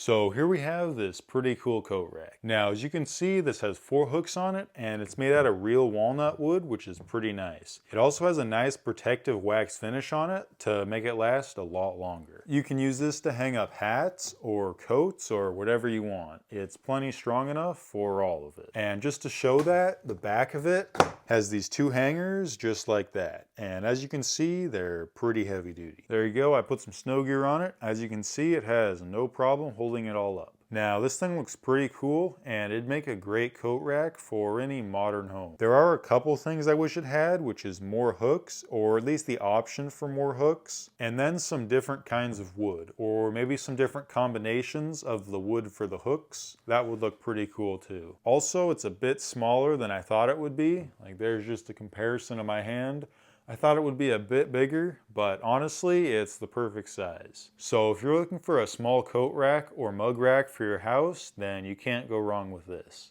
So here we have this pretty cool coat rack. Now, as you can see, this has 4 hooks on it, and it's made out of real walnut wood, which is pretty nice. It also has a nice protective wax finish on it to make it last a lot longer. You can use this to hang up hats or coats or whatever you want. It's plenty strong enough for all of it. And just to show that, the back of it has these 2 hangers just like that. And as you can see, they're pretty heavy duty. There you go, I put some snow gear on it. As you can see, it has no problem holding it all up. Now, this thing looks pretty cool, and it'd make a great coat rack for any modern home. There are a couple things I wish it had, which is more hooks, or at least the option for more hooks, and then some different kinds of wood, or maybe some different combinations of the wood for the hooks. That would look pretty cool too. Also, it's a bit smaller than I thought it would be. Like, there's just a comparison of my hand. I thought it would be a bit bigger, but honestly, it's the perfect size. So if you're looking for a small coat rack or mug rack for your house, then you can't go wrong with this.